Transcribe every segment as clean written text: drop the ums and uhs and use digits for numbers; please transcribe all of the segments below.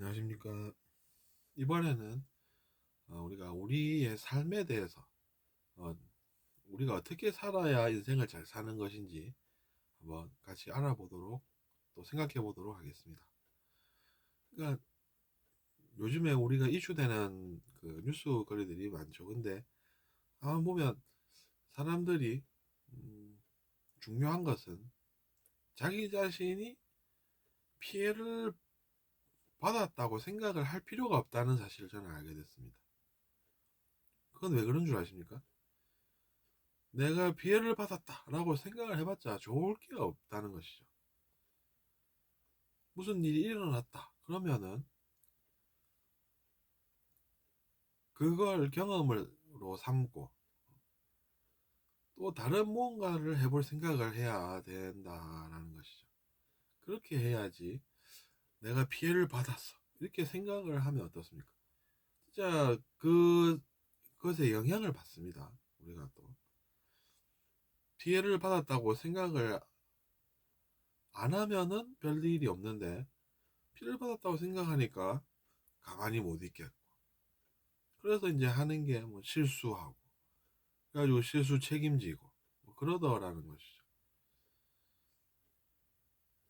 안녕하십니까. 이번에는 우리가 우리의 삶에 대해서 어, 우리가 어떻게 살아야 인생을 잘 사는 것인지 한번 같이 알아보도록 또 생각해 보도록 하겠습니다. 그러니까 요즘에 우리가 이슈되는 그 뉴스 거리들이 많죠. 근데 한번 보면 사람들이 중요한 것은 자기 자신이 피해를 받았다고 생각을 할 필요가 없다는 사실을 저는 알게 됐습니다. 그건 왜 그런 줄 아십니까? 내가 피해를 받았다라고 생각을 해봤자 좋을 게 없다는 것이죠. 무슨 일이 일어났다. 그러면은 그걸 경험으로 삼고 또 다른 무언가를 해볼 생각을 해야 된다라는 것이죠. 그렇게 해야지 내가 피해를 받았어. 이렇게 생각을 하면 어떻습니까? 진짜 그것에 영향을 받습니다. 우리가 또 피해를 받았다고 생각을 안 하면은 별 일이 없는데 피해를 받았다고 생각하니까 가만히 못 있겠고 그래서 이제 하는 게 뭐 실수하고 그래가지고 실수 책임지고 뭐 그러더라는 것이죠.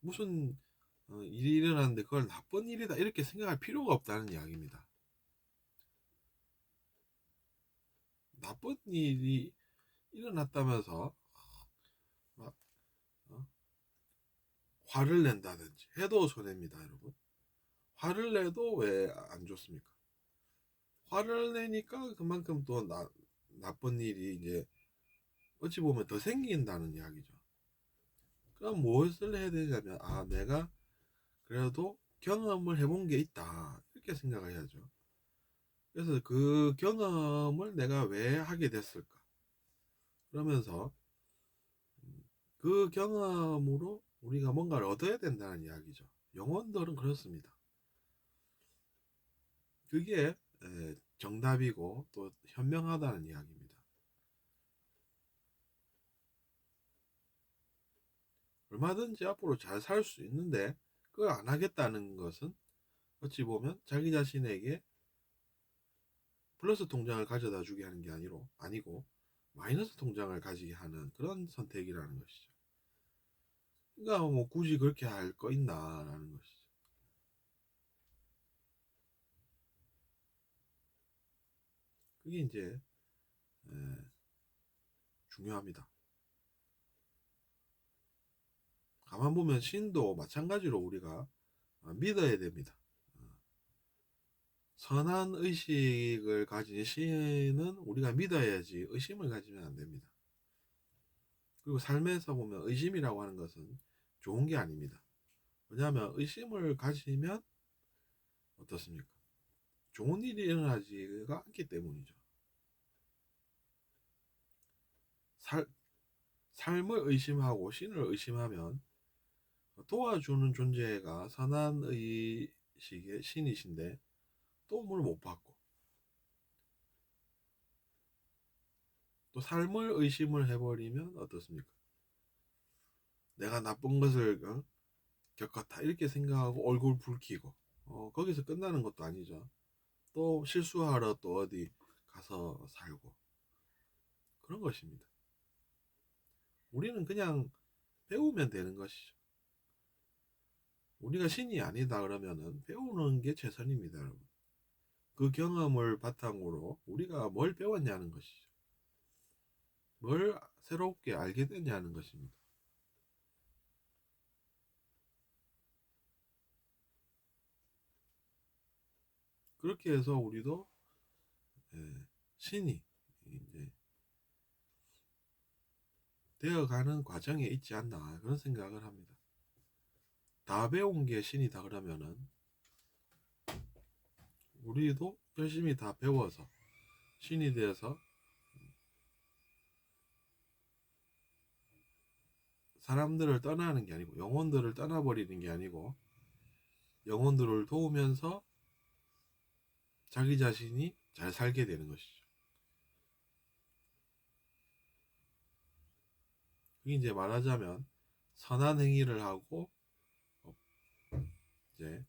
무슨 일이 일어났는데 그걸 나쁜 일이다 이렇게 생각할 필요가 없다는 이야기입니다. 나쁜 일이 일어났다면서 막 어? 화를 낸다든지 해도 손해입니다, 여러분. 화를 내도 왜 안 좋습니까? 화를 내니까 그만큼 또 나쁜 일이 이제 어찌 보면 더 생긴다는 이야기죠. 그럼 무엇을 해야 되냐면 내가 그래도 경험을 해본 게 있다 이렇게 생각을 해야죠. 그래서 그 경험을 내가 왜 하게 됐을까 그러면서 그 경험으로 우리가 뭔가를 얻어야 된다는 이야기죠. 영혼들은 그렇습니다. 그게 정답이고 또 현명하다는 이야기입니다. 얼마든지 앞으로 잘 살 수 있는데 그걸 안 하겠다는 것은 어찌 보면 자기 자신에게 플러스 통장을 가져다 주게 하는 게 아니고 마이너스 통장을 가지게 하는 그런 선택이라는 것이죠. 그러니까 뭐 굳이 그렇게 할 거 있나라는 것이죠. 그게 이제 에, 중요합니다. 가만 보면 신도 마찬가지로 우리가 믿어야 됩니다. 선한 의식을 가진 신은 우리가 믿어야지 의심을 가지면 안 됩니다. 그리고 삶에서 보면 의심이라고 하는 것은 좋은 게 아닙니다. 왜냐하면 의심을 가지면 어떻습니까? 좋은 일이 일어나지가 않기 때문이죠. 살, 삶을 의심하고 신을 의심하면 도와주는 존재가 선한 의식의 신이신데 도움을 못 받고 또 삶을 의심을 해버리면 어떻습니까? 내가 나쁜 것을 겪었다 이렇게 생각하고 얼굴 붉히고 거기서 끝나는 것도 아니죠. 또 실수하러 또 어디 가서 살고 그런 것입니다. 우리는 그냥 배우면 되는 것이죠. 우리가 신이 아니다 그러면은 배우는 게 최선입니다, 여러분. 그 경험을 바탕으로 우리가 뭘 배웠냐는 것이죠. 뭘 새롭게 알게 됐냐는 것입니다. 그렇게 해서 우리도 신이 이제 되어가는 과정에 있지 않나 그런 생각을 합니다. 다 배운 게 신이다 그러면은 우리도 열심히 다 배워서 신이 되어서 사람들을 떠나는 게 아니고 영혼들을 떠나버리는 게 아니고 영혼들을 도우면서 자기 자신이 잘 살게 되는 것이죠. 그게 이제 말하자면 선한 행위를 하고 이제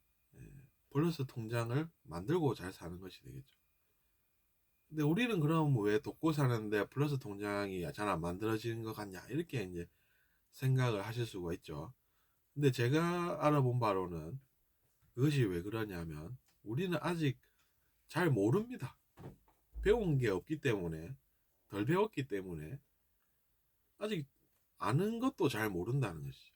플러스 통장을 만들고 잘 사는 것이 되겠죠. 근데 우리는 그럼 왜 돕고 사는데 플러스 통장이 잘 안 만들어지는 것 같냐, 이렇게 이제 생각을 하실 수가 있죠. 근데 제가 알아본 바로는 그것이 왜 그러냐면 우리는 아직 잘 모릅니다. 배운 게 없기 때문에, 덜 배웠기 때문에 아직 아는 것도 잘 모른다는 것이죠.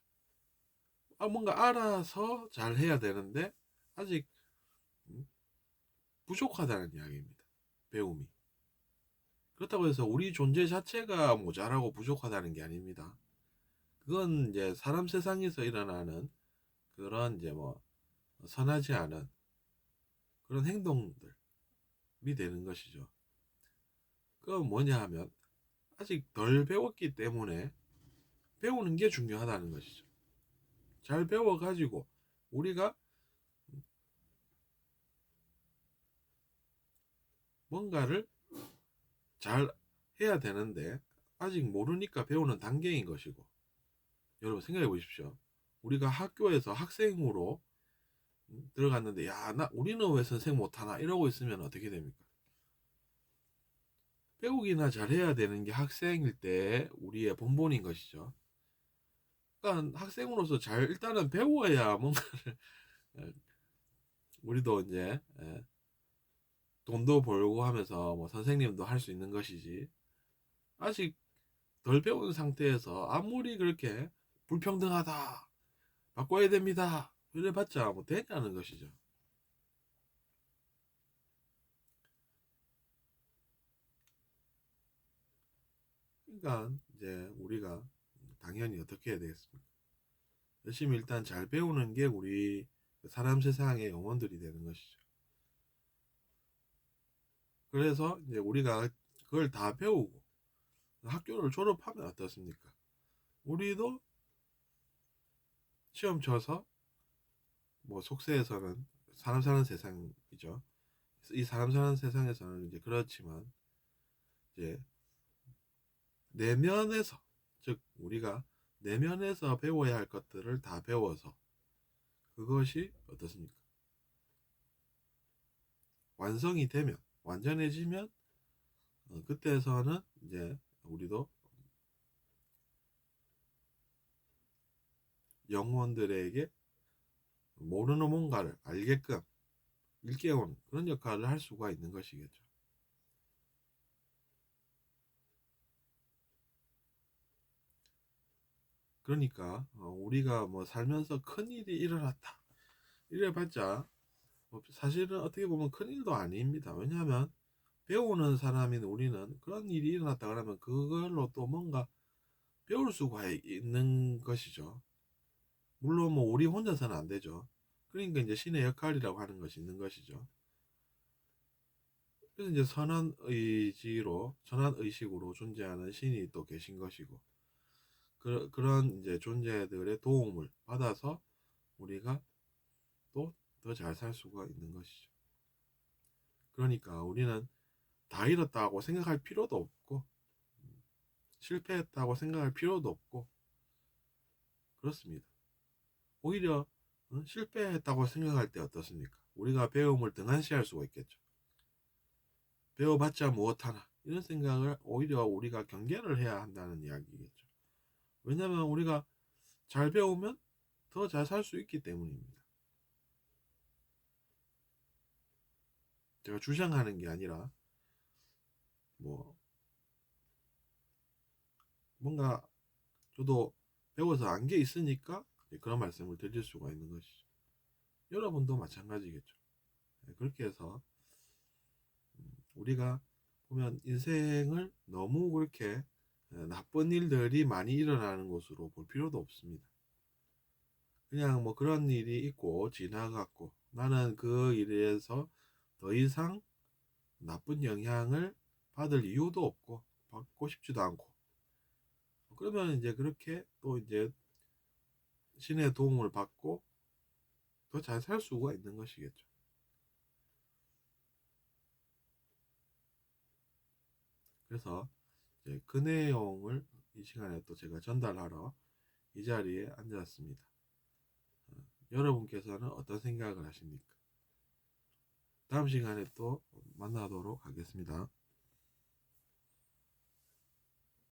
뭔가 알아서 잘 해야 되는데 아직 부족하다는 이야기입니다. 배움이. 그렇다고 해서 우리 존재 자체가 모자라고 부족하다는 게 아닙니다. 그건 이제 사람 세상에서 일어나는 그런 이제 뭐 선하지 않은 그런 행동들이 되는 것이죠. 그건 뭐냐 하면 아직 덜 배웠기 때문에 배우는 게 중요하다는 것이죠. 잘 배워가지고 우리가 뭔가를 잘 해야 되는데 아직 모르니까 배우는 단계인 것이고, 여러분 생각해 보십시오. 우리가 학교에서 학생으로 들어갔는데 우리는 왜 선생 못하나 이러고 있으면 어떻게 됩니까? 배우기나 잘해야 되는 게 학생일 때 우리의 본본인 것이죠. 그러니까 학생으로서 잘 일단은 배워야 뭔가를 우리도 이제 돈도 벌고 하면서 뭐 선생님도 할 수 있는 것이지, 아직 덜 배운 상태에서 아무리 그렇게 불평등하다, 바꿔야 됩니다, 이래봤자 뭐 되냐는 것이죠. 그러니까 이제 우리가 당연히 어떻게 해야 되겠습니까? 열심히 일단 잘 배우는 게 우리 사람 세상의 영혼들이 되는 것이죠. 그래서 이제 우리가 그걸 다 배우고 학교를 졸업하면 어떻습니까? 우리도 시험 쳐서 뭐 속세에서는 사람 사는 세상이죠. 이 사람 사는 세상에서는 이제 그렇지만 이제 내면에서, 즉 우리가 내면에서 배워야 할 것들을 다 배워서 그것이 어떻습니까? 완성이 되면, 완전해지면 그때서는 이제 우리도 영혼들에게 모르는 뭔가를 알게끔 일깨우는 그런 역할을 할 수가 있는 것이겠죠. 그러니까 우리가 뭐 살면서 큰일이 일어났다 이래봤자 사실은 어떻게 보면 큰일도 아닙니다. 왜냐하면 배우는 사람인 우리는 그런 일이 일어났다 그러면 그걸로 또 뭔가 배울 수가 있는 것이죠. 물론 뭐 우리 혼자서는 안 되죠. 그러니까 이제 신의 역할이라고 하는 것이 있는 것이죠. 그래서 이제 선한 의지로, 선한 의식으로 존재하는 신이 또 계신 것이고, 그런 이제 존재들의 도움을 받아서 우리가 또 더 잘 살 수가 있는 것이죠. 그러니까 우리는 다 잃었다고 생각할 필요도 없고, 실패했다고 생각할 필요도 없고, 그렇습니다. 오히려 실패했다고 생각할 때 어떻습니까? 우리가 배움을 등한시할 수가 있겠죠. 배워봤자 무엇하나, 이런 생각을 오히려 우리가 경계를 해야 한다는 이야기겠죠. 왜냐하면 우리가 잘 배우면 더 잘 살 수 있기 때문입니다. 제가 주장하는 게 아니라 뭐 뭔가 저도 배워서 안 게 있으니까 그런 말씀을 드릴 수가 있는 것이죠. 여러분도 마찬가지겠죠. 그렇게 해서 우리가 보면 인생을 너무 그렇게 나쁜 일들이 많이 일어나는 것으로 볼 필요도 없습니다. 그냥 뭐 그런 일이 있고 지나갔고 나는 그 일에서 더 이상 나쁜 영향을 받을 이유도 없고 받고 싶지도 않고, 그러면 이제 그렇게 또 이제 신의 도움을 받고 더 잘 살 수가 있는 것이겠죠. 그래서 이제 그 내용을 이 시간에 또 제가 전달하러 이 자리에 앉았습니다. 여러분께서는 어떤 생각을 하십니까? 다음 시간에 또 만나도록 하겠습니다.